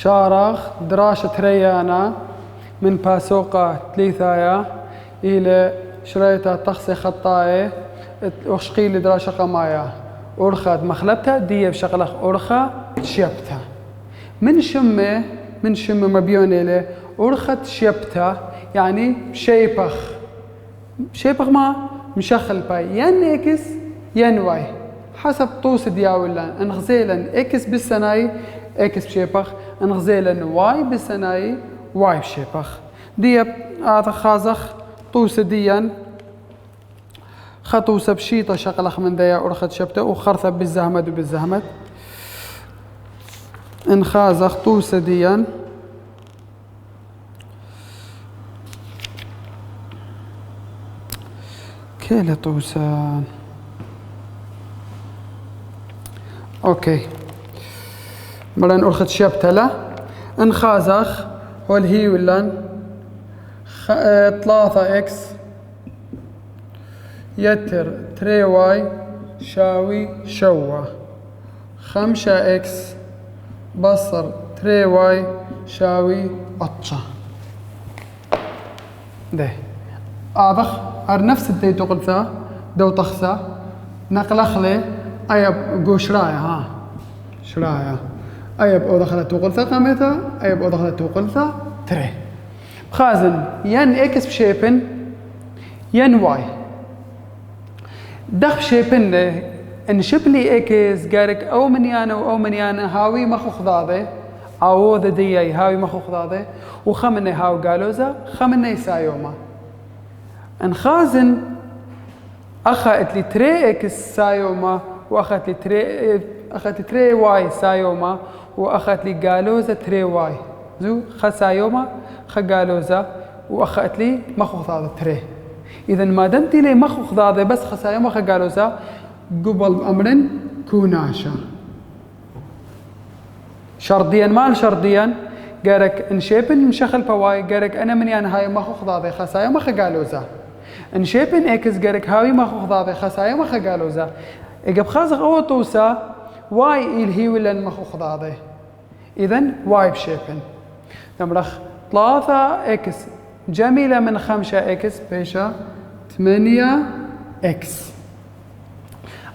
شارخ دراشة ريانا من باسوقة تليثايا إلى شريطة تخسي خطاية وشقيل دراشة قمايا أرخد مخلبتها دي بشغلخ أرخا شيبتها من شمة مبيون إلى أرخد شيبتها يعني شيبخ ما مشخل باي ين إكس ين واي حسب طوس دياولا انغزيلا إكس بالسناي إكس بشيبخ انغزيلا واي بالسناي واي بشيبخ دي هذا خازخ طوس ديان خطوس بشيطة شغلخ من ديا أرخد شبته وخرثة بالزهمت انخازخ طوس ديان كيلة طوسان اوكي مرن أرخد شبته له انخازخ والهي ولان 3 اكس يتر 3 واي شاوي شوا 5 اكس بصر 3 واي شاوي أطشا ده آذخ نفس الدي تقلثا دو تخسا نقلخلي أيب قو شرايا شرايا أيب أو دخلت تقلثا قامتا أيب أو دخلت تقلثا تري خازن ين إكس بشيبن ين واي دخ شيبن إن شبلي إكس قارك أو من يانا هاوي مخو خضاضي أو ذا دياي هاوي مخو خضاضي وخمني هاو قالوزا خمني سايوما ان خازن اخذت لي 3 اكس سايوما واخذت لي 3 واي سايوما واخذت لي قالوزا 3 واي زو خ سايوما خ قالوزا واخذت لي مخو خضاضي 3 اذا ما دمتي لي مخو خضاضي بس خ سايوما خ قالوزا قبل امرن كوناشا شرطيا مال شرطيا قالك انشيبن مشخل بواي قالك انا من يعني هاي مخو خضاضي خ سايوما خ قالوزا انشيبن اكس قالك هاوي مخو خضاضي خ سايوما خ قالوزا اجاب خازق او توسا واي الهي ولا مخو خضاضي اذا واي بشيبن تمرخ 3 اكس جميلة من 5 اكس بيشا 8 اكس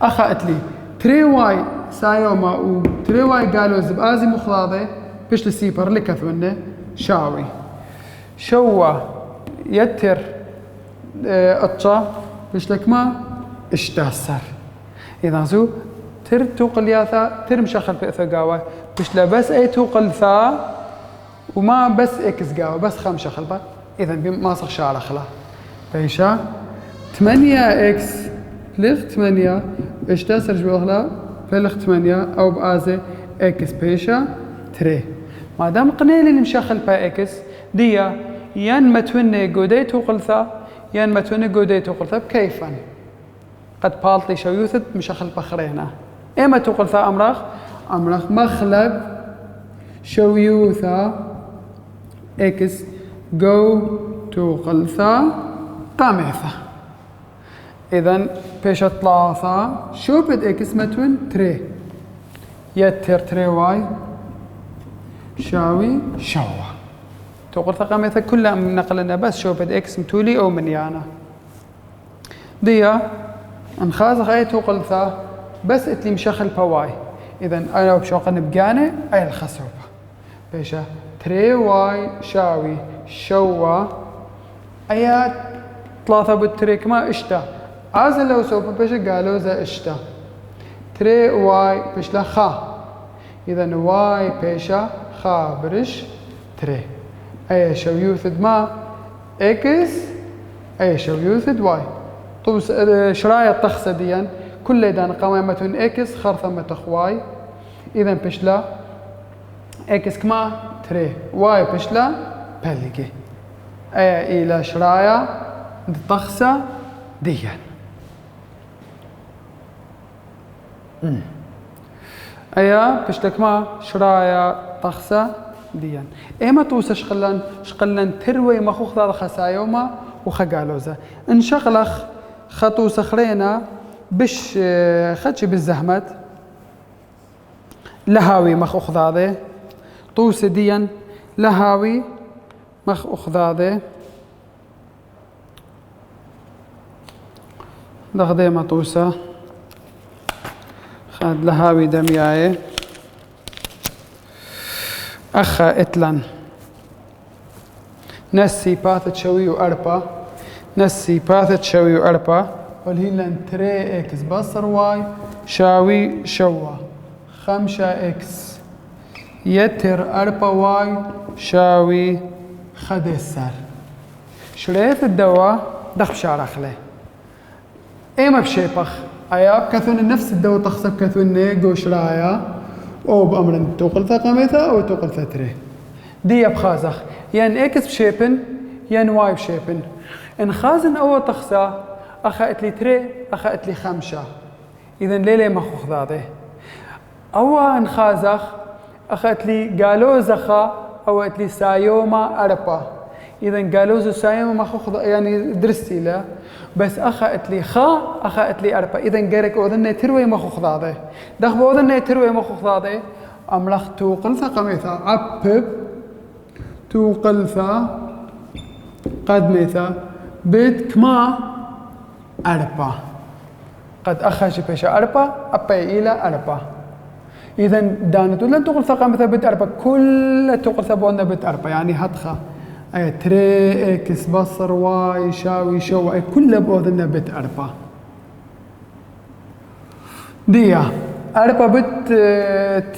اخذت لي 3 واي سايوما و 3 واي قالوز بازي مخضاضي بيش لسيبر اللي كثونا شاوي شوا يتر أطشا بيش لك ما اشتاسر إذا زو تر توقل ياثا تر مشخل بإثا قاوة بيش لا بس أي توقل ثا وما بس إكس قاوة بس خم شخل با إذا ما صخ شعر خلا بيشا 8 إكس لغ 8 اشتاسر جوهلا بلغ 8 أو بآزي إكس بيشا 3 ما دام قنيل اللي مشخل با إكس ديا ين متوني قوديتو قلثا ين متوني قوديتو قلثا بكيفا قد بالطي شويوثت مشخل بخرينا إما تقلثا أمرخ مخلب شويوثا إكس جو تقلثا طاميثا إذن بيش 3 شوبت إكس متون 3 يتر 3 واي شاوي شوا تقول ثقامتها كلها من نقلنا بس شوفت اكس متولي او من يانا ديا انخازخ اي تقول ثا بس اتلي مشخل بواي اذا انا بشوقن بقاني اي الخسوبة بيشا 3 واي شاوي شوا ايات 3 بالتريك ما اشتا ازا لو سوبا بيشا قالوا زا اشتا 3 واي بيشلا خا اذا واي بيشا خابرش 3 اي شويوثد ما اكس اي شويوثد واي طب شرايا الطخسة ديان كل دان قوامة اكس خرثمة واي اذا بشلا اكس كما 3 واي بشلا بلقي اي الى شرايا الطخسة ديان ايا بشتك ما شرايا طخسة ديان ايما توسا شقلن تروي مخوخ ذا خسايوما وخقالوزا انشغلخ خطو سخرينا بش خدش بالزحمت لهاوي مخوخ ذا طوسة ديا لهاوي مخ أخذاذة دغدي مطوسة خاد لهاوي دمياية أخا إتلن نسي باثت شوي وأربا نسي باثت شوي وأربا والهيلن تري إكس بصر واي شاوي شوا 5 إكس يتر 4 واي شاوي خدسر شريت الدواء دخ بشارخله ايما بشيبخ اياب كثون نفس الدواء تخصب كثون نيجو شرايا او بامر توقل ثقامتها او توقل ثتري دي بخازخ ين اكس بشيبن ين واي بشيبن ان خازن او تخصا اخذت لي تري اخذت لي 5 اذا ليلي مخوخ ذاذي او ان خازخ اخذت لي قالوا زخا او لي سايوما اربا اذا قالوا سايوما مخوخ يعني درستي له بس اخذت لي اخذت لي اربا اذا قرك اذن تروي مخوخ ذاذي دخ اذن تروي مخوخ ذاذي املخ توقل ثقميثا عبب توقل ثا قدميثا بيت كما أربعة قد أخرج بيشا أربعة أبي إلى أربعة إذا دانت لن تقول ثقة مثلا بيت أربعة كل تقول ثبونا بيت أربعة يعني هتخا أي تري إكس بصر واي شاوي شو أي كل بوذنا بيت أربعة ديا أربعة بيت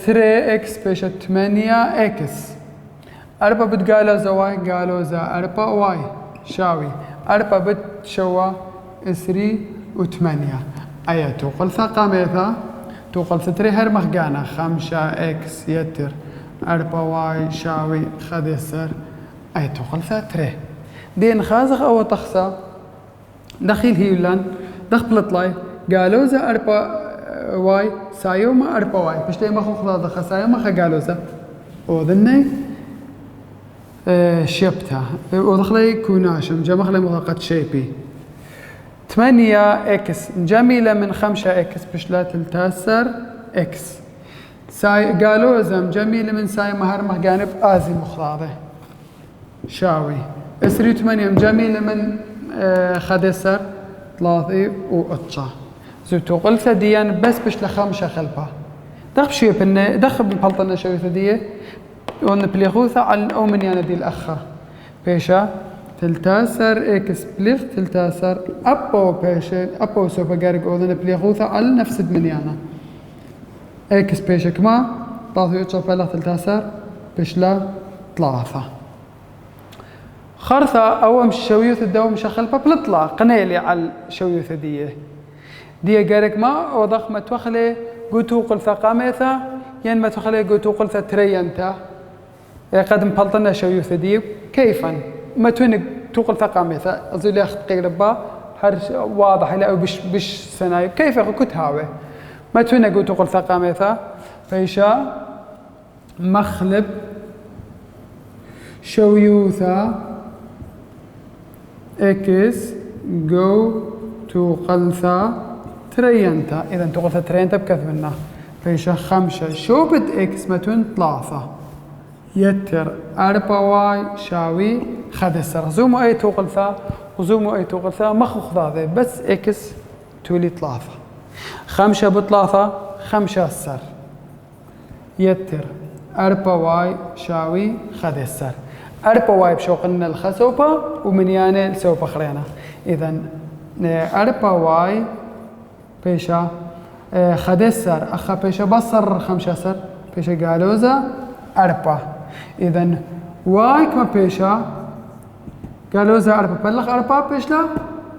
تري إكس بيشا 8 إكس أربعة بيت قالوا زواي قالوا زا أربعة واي شاوي أربعة بيت شوا 3 و8 أي توقل ثقاميثا توقل ثتري هر مخقانا 5 إكس يتر 4 واي شاوي خدسر أي توقل ثتري دين خازخ أو تخصى دخيل هيولان دخ بلطلاي قالوا زا 4 واي سايوما 4 واي بش لي مخو خضا دخا سايوما خا قالوا زا وذني شيبتها ودخلي كوناشم جمخلي مضاقة شيبي 8 إكس جميلة من 5 إكس بشلا تلتاسر إكس ساي قالوا زم جميلة من ساي مهر مهجانب آزي مخضاضة شاوي 8 جميلة من خدسر 3 وقطشة زبتو قلت ديان بس بشلا 5 خلبة دخ شيء بنا دخ بنبلطنا شوي ثديه ونبليخوثة على أو من يعني دي الأخة بيشا تلتاسر إكس بليغ تلتاسر أبو بيشا أبو سوبا قارق أوذن بليغوثة على نفس المنيانة إكس بيشا كما طاثو يتشوف بلغ تلتاسر بشلا 3 خرثة أو مش شويوث الدوام شخلبة بلطلع قنيلي على شويوث دي قارق ما وضخ ما توخلي قوتو قلثة قاميثة ين ما توخلي قوتو قلثة ترينتا قد مبلطنا شويوث دي كيفاً ما تونق توقل ثقاميثا أظل ياخذ قيربا هر واضح لا بش سنايب كيف كنت هاوي ما تونق توقل ثقاميثا فيشا مخلب شويوثا إكس جو توقلثا ترينتا إذا توقلثا ترينتا بكثمنا فيشا 5 شو بد إكس ما تون 3 يتر 4 واي شاوي خدسر زومو اي توقلثا وزومو اي توقلثا مخو خذاذي بس اكس تولي 3 5 ب3 5 سر يتر 4 واي شاوي خدسر 4 واي بشوقنا الخسوبة ومن يانا السوبة خرينا اذا 4 واي بيشا خدسر اخا بيشا بصر 5 سر بيشا قالوزا 4 إذن واي كما بيشا قالوا زا 4 بلغ 4 بيشلا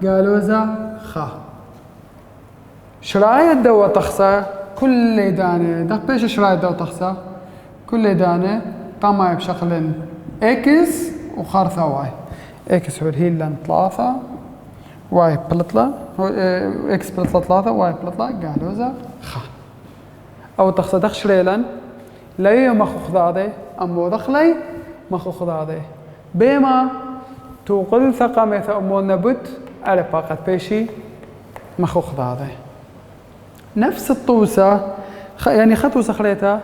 قالوا زا خا شراية الدوا تخصى كل دانة دق بيشا شراية الدوا تخصى كل دانة طمع بشكل إكس وخارثة واي إكس هو الهيلان 3 واي بلطلة إكس بلطلة 3 واي بلطلة قالوا زا خا أو تخصى دخ شريلان لا مخو خذاذي أمو دخلي مخو خذاذي بما توقل ثقامة أمو نبت على باقة بيشي مخو خذاذي نفس الطوسة يعني خطوسة خليتها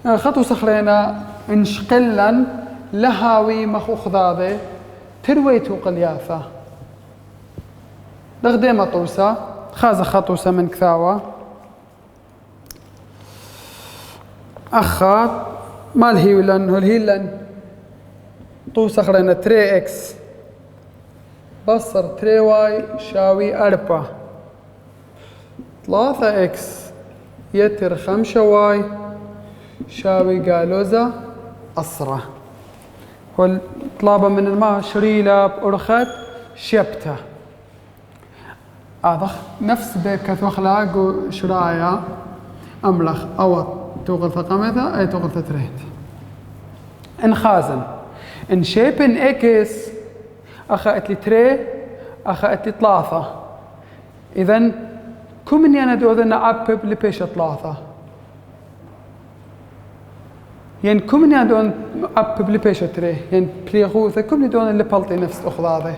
خطو سخلينا انشقلا لهاوي مخو خضاضي ترويتو قليافة دغديمة طوسة خازة خطوسة من كثاوة أخا مال هيولن طوسة خلينا تري اكس بصر تري واي شاوي 4 3 اكس يتر 5 واي شاوي قالوزة أصرة والطلابة من الماء شريلة بأرخت شبتة هذا نفس بكت وخلاق وشرايا أملخ أو توغل ثقامتها أي توغل تريد انخازن ان شيبن اكس أخذت لي تري أخذت لي 3 إذن كم يعني دوذنا عبب لبيش 3 يعني كم يعني دون عبب لبيش تري يعني بليغوثة كم دون اللي بلطي نفس أخذاذي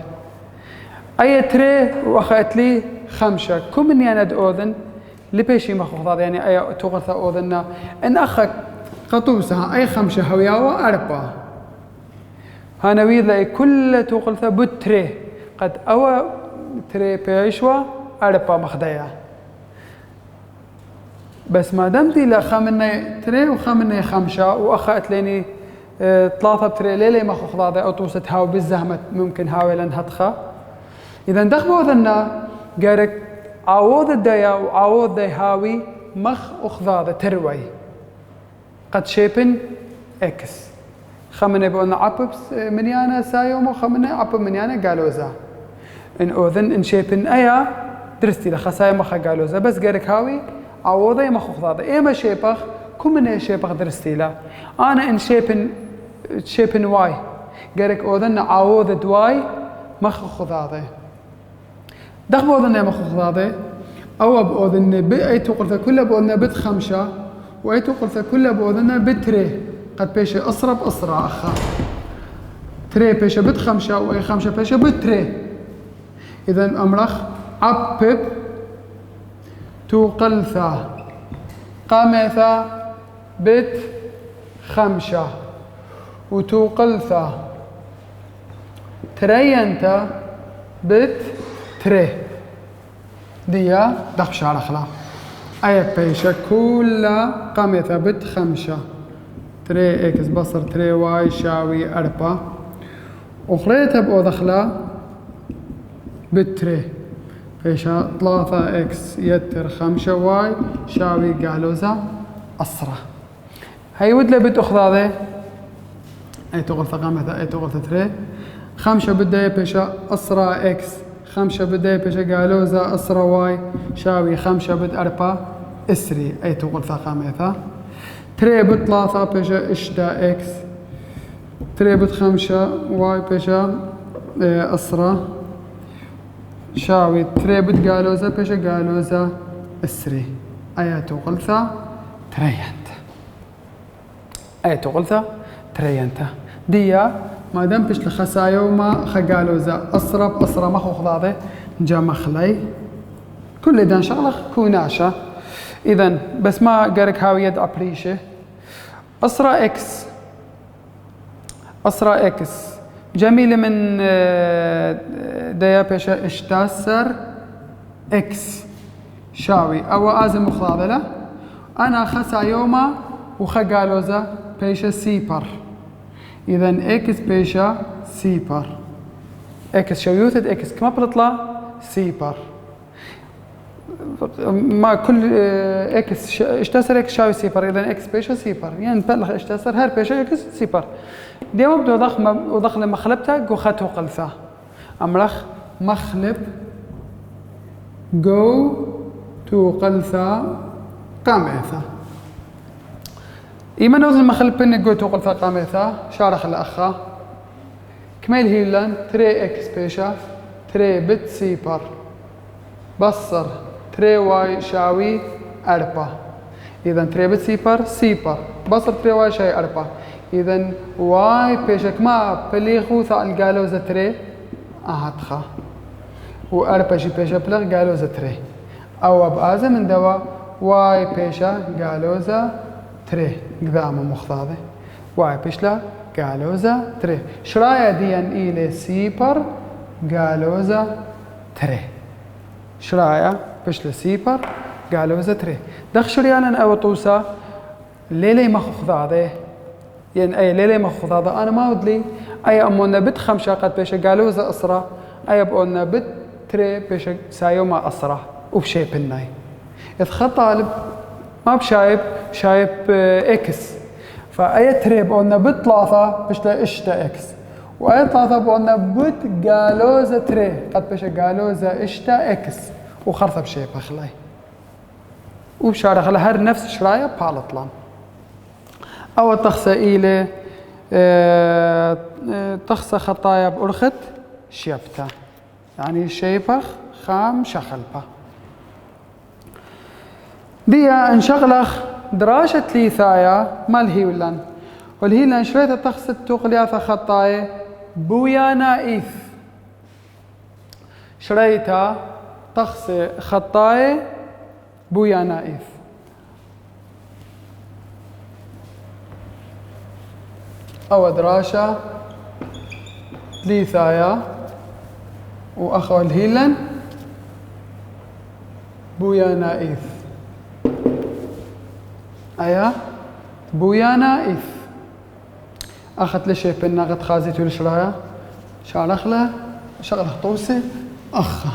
أي تري وأخذت لي 5 كم يعني دوذن لبيشي مخوضاذي يعني أي توغرثة أوذنا إن أخذ قطوسها أي 5 هوياوة 4 هانويد لأي كل توغرثة بتري قد أو تري بيشوا 4 مخدايا بس ما دمتي لخامني تري وخامني 5 وأخذت ليني 3 بتري ليلي مخوضاذي أو توست هاو بالزهمة ممكن هاوي لن هتخا إذا دخبوا ذنا قارك عوض الدايا وعوض داي هاوي مخ أخذاذة تروي قد شيبن اكس خمني بقولنا عبب منيانا سايوم وخمني عبب منيانا قالوزا ان اوذن ان شيبن ايا درستي لخسايا مخا قالوزا بس قارك هاوي عوضي مخ أخذاذة ايما شيبخ كم من شيبخ درستي لا انا ان شيبن واي قارك اوذن عوض دواي مخ أخذاذة دخل بوذن مخ أخذاذة أو بوذن بأي توقلثة كلها بوذن بت 5 وأي توقلثة كلها بوذن بتري قد بيش أسرب أسرع أخا تري بيش بت 5 وأي 5 بيش بتري إذن أمرخ عبب توقلثة قامثة بت 5 وتوقلثة ترينتا بت تري ديا دخش على خلا أي بيشة كلها قامتها بت 5 تري اكس بصر تري واي شاوي 4 وخليتها بأودخلا بت تري بيشة 3 اكس يتر 5 واي شاوي قالوزة أسرة هاي ودلا بت أخذاذي أي تغلثة قامتها أي تغلثة تري 5 بداية بيشة أسرة اكس 5 بداية بيشة قالوزة أسرة واي شاوي 5 بد 4 اسري أي تقول ثقامتها تري بد 3 بيشة اشتا اكس تري بد 5 واي بيشة أسرة شاوي تري بد قالوزة بيشة قالوزة اسري أي تقول ثا ترينت أي تقول ثا ترينت ديا ما دام بيش لخسايو ما خقالوزا أسرب أسرة ما خضاضي جا مخلي كل دان شغلة كوناشة إذن بس ما قارك هاوية أبريشة أسرة إكس جميلة من ديا بيشة اشتاسر إكس شاوي أو آزم مخضاضلة أنا خسايو ما وخقالوزا بيشة سيبر إذن إكس بيشا سيبر إكس شويوثة إكس كما بتطلع سيبر ما كل إكس اشتسر إكس شاوي سيبر إذن إكس بيشا سيبر يعني بلغ اشتسر هر بيشا إكس سيبر ديما بدو ضخ مخلبتها جو خاتو قلثة أمرخ مخلب جو تو قلثة قامعثة إيمان نوزن مخلبين جو تو قلثة قامعثة شارخ الأخا كميل هيلان تري إكس بيشا تري بت سيبر بصر تري واي شاوي 4 إذا تري بت سيبر بصر تري واي شاوي 4 إذا واي بيشك ما بليغو ثا القالو زتري أهاتخا و4 شي بيشا بلغ قالو زتري أو بآزا من دوا واي بيشا قالو زا تري قدامه مخضاضة واي بشلا قالوزا تري شرايا ديان إلى سيبر قالوزا تري شرايا بشلا سيبر قالوزا تري دخ شريانا أو طوسا ليلي ما خضاضة يعني أي ليلي ما خضاضة أنا ما ودلي أي أمونا بد خمشة قد بيش قالوزا أسرة أي بقولنا بد تري بيش سايوما أسرة وبشيب الناي إذ خط طالب ما بشايب شايب إكس فأي تري بقولنا بد ثلاثة بيش لا إشتا إكس وأي ثلاثة بقولنا بد قالوزا تري قد بيش قالوزا إشتا إكس وخرطة بشيب أخلاي وبشارة خلا هر نفس شرايا بالطلان أو تخصى إلى تخصى خطايا بأرخت شيبتا يعني شيبخ خام شخلبة ديا انشغلخ دراشة ليثايا مال هيولان والهيلان شريطة تخصى تقلياثا خطايا بويا نائف شريطة تخصى خطايا بويا نائف أو دراشة ليثايا وأخو الهيلن بويا نائف أيا بويا نائف أخذت لشي بنا غد خازيت والشرايا شارخلة شغله طوسي أخا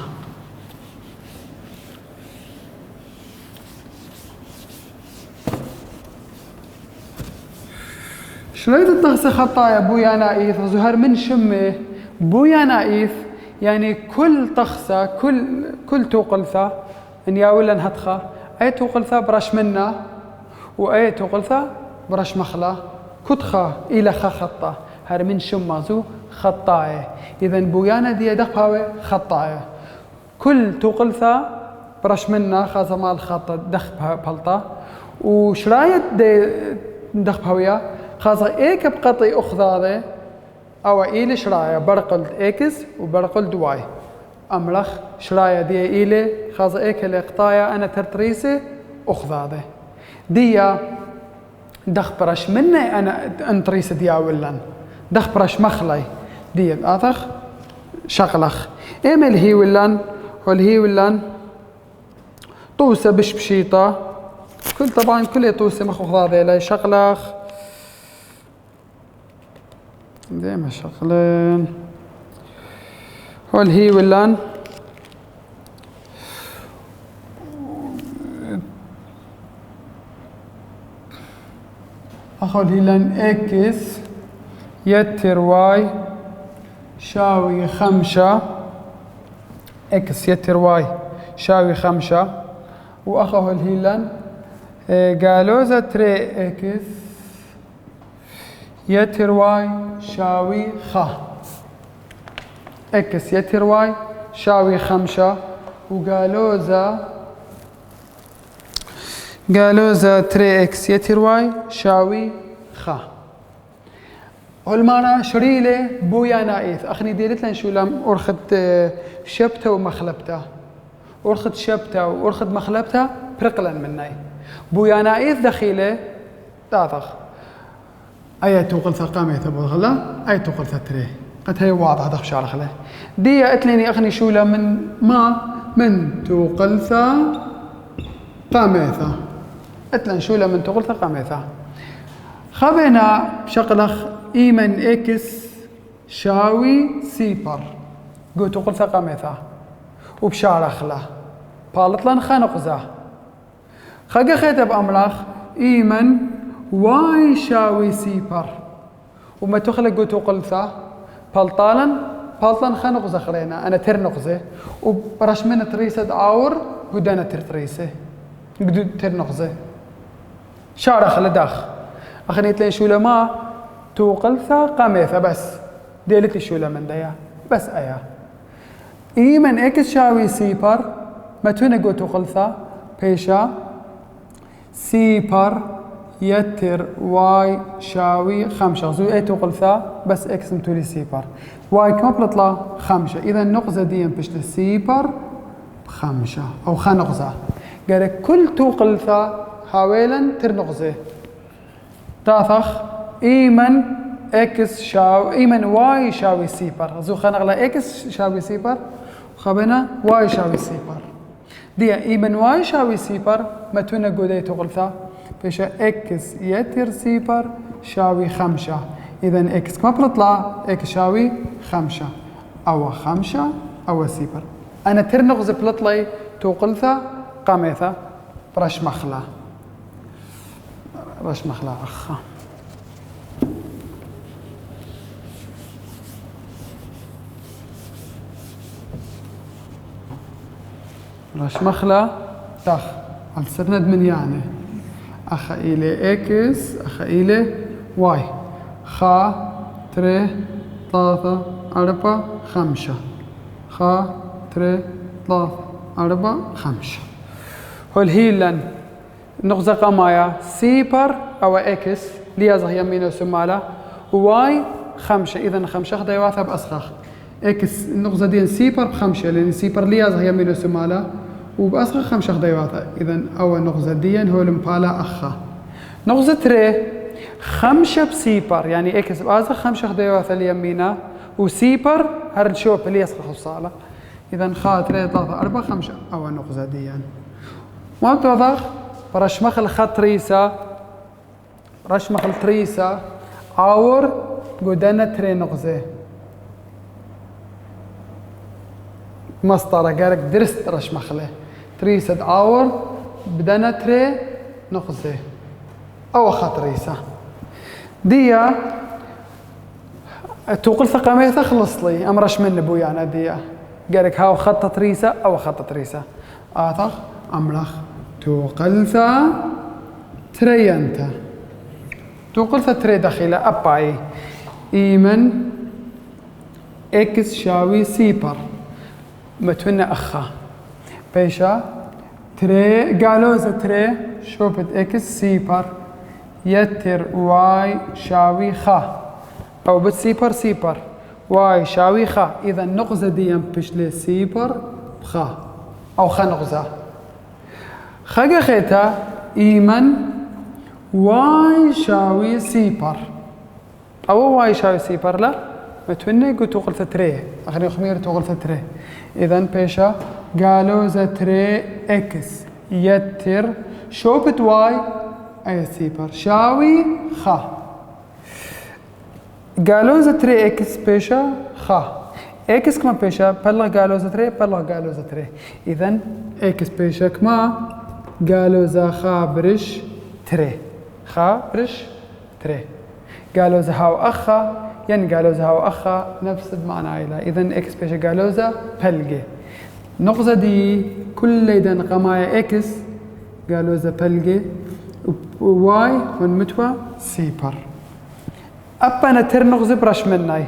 شريط التغسي خطايا بويا نائف زهر من شمه بويا نائف يعني كل طخسة كل توقلثة إن ياولا نهتخة أي توقلثة برش منا وأي توقلثة برش مخلا كتخة إلى خطة هر من شمازو خطايا إذن بويانا دي دخباوي خطايا كل توقلثة برش منا خاصة مال خطة دخبها بلطة وشرايط دي دخباويا خاصة إيك بقطي أخذاذي أو إيلي شرايا برقل إكس وبرقل دواي أملخ شرايا دي إيلي خاصة إيك اللي قطايا أنا ترتريسي أخذاذي ديا دخ برش مني أنا أنتريس دياولن دخ برش مخلي ديا آثخ شغلخ إيم الهيولن والهيولن طوسة بشبشيطة طبعا كل طوسة مخذاذي لا شغلخ ديما شغلين والهيولن أخو الهيلن إكس يتر واي شاوي خمسة إكس يتر واي شاوي خمسة وأخو الهيلن قالوزة تري إكس يتر واي شاوي خا إكس يتر واي شاوي خمسة وقالوزة تري إكس يتر واي شاوي خا والمانا شريلة بويا نائث أخني ديرت لن شو لم أرخد شبته ومخلبته أرخد شبته وأرخد مخلبته برقلا مني بويا نائث دخيلة تاثخ أي توقل ثقامة تبغلا أي توقل ثتري قد هي واضحة دخش على خله دي أتليني أخني شو لم من توقل ثقامة أتلن شو لم توقل ثقامة خبنا بشقلخ إيمن إكس شاوي سيبر قلت توقل ثقامة وبشارخ له بالطلن خنقزه خجا خيته بأملاخ إيمن واي شاوي سيبر وما تخلق قلت قلثة بالطلن خنقزه خلينا أنا ترنقزه وبرش من تريسة عور قدنا تريسة قد ترنقزه شارخ لداخ أخنيت لي شو لما توقلثة قميثة بس ديلتي شو لمن ديا بس أيا إيمن إكس شاوي سيبر ما تونقو توقلثة بيشا سيبر يتر واي شاوي خمسة زو اي توقلثة بس اكس متولي سيبر واي كم بلطلع خمسة إذا النقزة دي بشت سيبر بخمسة أو خنقزة قال كل توقلثة حاولا ترنقزة تاثخ إيمن إكس شاو إيمن واي يشاوي سيبر زو خنغلا إكس يشاوي سيبر خبنا واي يشاوي سيبر دي إيمن واي يشاوي سيبر ما تونا قودي تغلثا بيش إكس يتر سيبر شاوي 5 إذا إكس ما بتطلع إكس شاوي 5 أو 5 أو سيبر أنا ترنغز بلطلي توقلثا قاميثا رش مخلا أخا رش مخلا تخ السرند من يعني أخا إلي إكس أخا إلي واي خا 3 3 4 5 خا 3 3 4 5 هول هيلن نغزة قمايا سيبر أو إكس ليازغ يمين وسمالة واي 5 إذا 5 خديواتها بأسخخ إكس النغزة دي سيبر ب5 لأن سيبر ليازغ يمين وسمالة وبأسخخ 5 خديواتها إذا أول نغزة دي هو المبالة أخا نغزة 3 5 بسيبر يعني إكس بأسخخ 5 خديواتها اليمينة وسيبر هرنشوب اللي يسخخ الصالة إذا خا 3 3 4 5 أول نغزة دي ما بتوضخ برشمخ الخط ريسا رشمخ التريسا عور قدنا 3 نغزة مسطرة قالك درست رشمخ له تريسا عور بدنا 3 نغزة أو خط ريسا ديا توقل ثقامية تخلص لي أمرش من بويا أنا ديا قالك هاو خط تريسا أو خط تريسا آثخ أمرخ توقلثا ترينتا توقلثا تري دخيلة أباي إيمن إكس شاوي سيبر متونا أخا بيشا تري قالوزا تري شوفت إكس سيبر يتر واي شاوي خا أو بسيبر سيبر واي شاوي خا إذا النغزة دي بشلي سيبر بخا أو خا نغزة خاقة خيتا إيمن واي شاوي سيبر أو واي شاوي سيبر لا متوني قلت توقلت تري أخري خمير توقلت تري إذن بيشا قالوا ذا تري إكس يتر شوبت واي أي سيبر شاوي خا قالوا ذا تري إكس بيشا خا إكس كما بيشا بلا قالوا ذا تري بلا قالوا ذا تري إذن إكس بيشا كما قالوا ذا خابرش تري خابرش تري قالوا ذا هاو أخا يعني قالوا ذا هاو أخا نفس المعنى عيلة إذن إكس بيشا قالوا ذا بلقي نقطة دي كل إذن قمايا إكس قالوا ذا بلقي واي ونمتوى سيبر أبا نتر نغزة برش مناي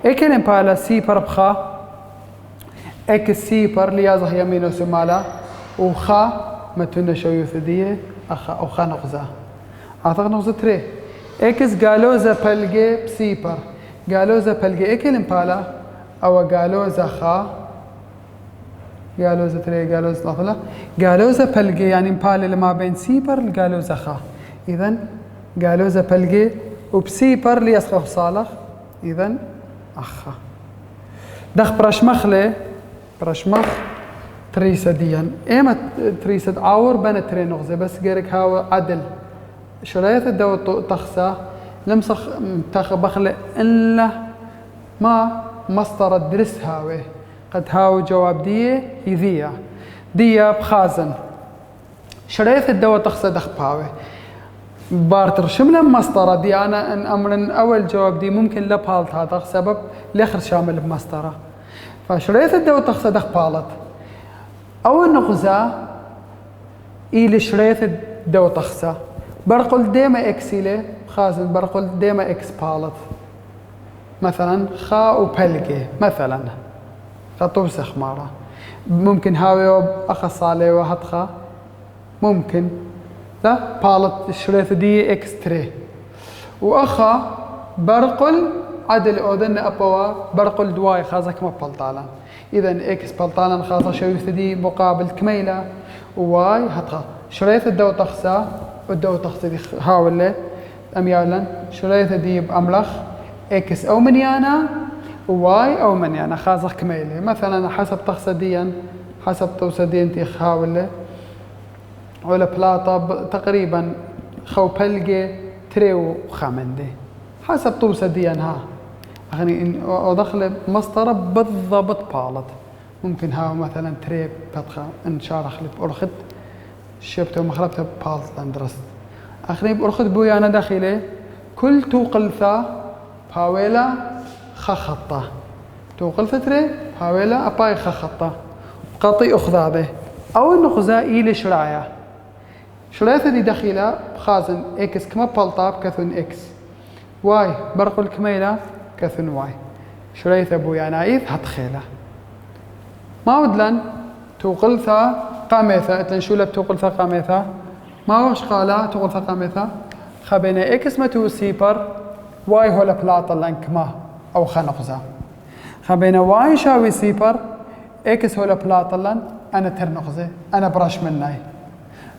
إكلم بالا سيبر بخا إكس سيبر ليازه يمين وسمالا وخا متونا شويوث دي أخا أو خا نغزة أعتقد نغزة تري إكس قالوا ذا بلقي بسيبر قالوا ذا بلقي إكلم بالا أو قالوا ذا خا قالوا ذا تري قالوا ذا لا قالوا ذا بلقي يعني بالا لما بين سيبر قالوا ذا خا إذن قالوا ذا بلقي وبسيبر ليسخف صالح إذن أخا دخ برشمخلي برشمخ تريسة ديان إيما تريسة عور بنا تري نغزة بس غيرك هاو عدل شرايط الدو تخسى لمسخ تخ بخلي إلا ما مصدر الدرس هاوي قد هاو جواب دي ديا بخازن شرايط الدو تخسى دخ باوي بارتر شملة مسطرة دي أنا إن أمرن أول جواب دي ممكن لبالت هذا سبب الآخر شامل بمسطرة فشريت الدو تخصى دخ بالت أول نغزة إلي شريت الدو تخصى برقل ديما إكس إلي خازن برقل ديما إكس بالت مثلا خا وبلقي مثلا خطوسخ مرة ممكن هاوي أخص عليه وهتخا ممكن لا بالت شريت دي إكس تري وأخا برقل عدل أودن أبوا برقل دواي خازك ما بلطالا إذا إكس بلطالا خاصة شويث دي مقابل كميلة وواي هتخا شريت الدو تخسى والدو تخسى دي هاولة أميالا شريثة دي بأملخ إكس أو منيانا وواي أو منيانا خازق كميلي مثلا حسب تخصديا حسب توسدين تيخها ولا بلاطة تقريبا خو بلقي تريو خامندي حسب توسديا ها أغني ودخل مسطرة بالضبط بالط ممكن ها مثلا تريب بطخة إن شارخ لي بأرخد شبته مخربته بالط لندرست أخني بأرخد بويا أنا داخلي كل توقلثا باويلا خخطة توقلثا تري باويلا أباي خخطة قطي أخذابه أو النخزة إيلي شرايا شرايثة دي داخلة بخازن إكس كما بالطاب كثن إكس واي برق الكميلة كثن واي شرايثة بويا نايث هتخيله ما ودلن توقلثا قاميثا اتلن شولب توقلثا قاميثا ما وش قالا توقلثا قاميثا خبينا إكس متو سيبر واي هولا بلاطة لنكما أو خنقزة خبينا واي شاوي سيبر إكس هولا بلاطة لن أنا ترنقزة أنا براش مناي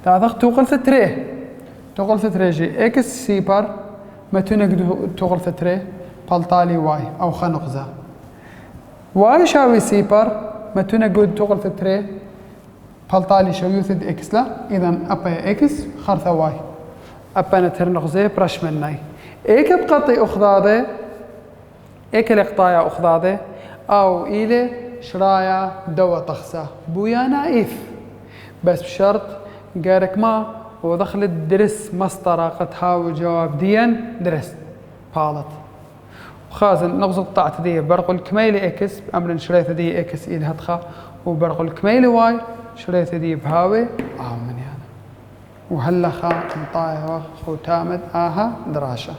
تعرف توقلثا تري توقلثا تري جي إكس سيبر متو نقدو توقلثا تري بلطالي واي أو خنقزة واي شاوي سيبر متو نقود توقلثا تري بلطالي شو يوثد إكس لا إذا أبا إكس خرثا واي أبا نترنقزة براش مناي إيك بقطي أخذاده إيك الإقطايا أخذاده أو إيلي شرايا دوا تخسا بويا نايف بس بشرط قارك ما ودخل الدرس مسطرة قد هاو جواب ديا درس بالط وخازن نغزو قطعت دي برق الكميلي إكس بأمر شريثة دي إكس إيل هتخا وبرق الكميلي واي شريثة دي بهاوي من يعني وهلا خا مطايا خو تامد آها دراشة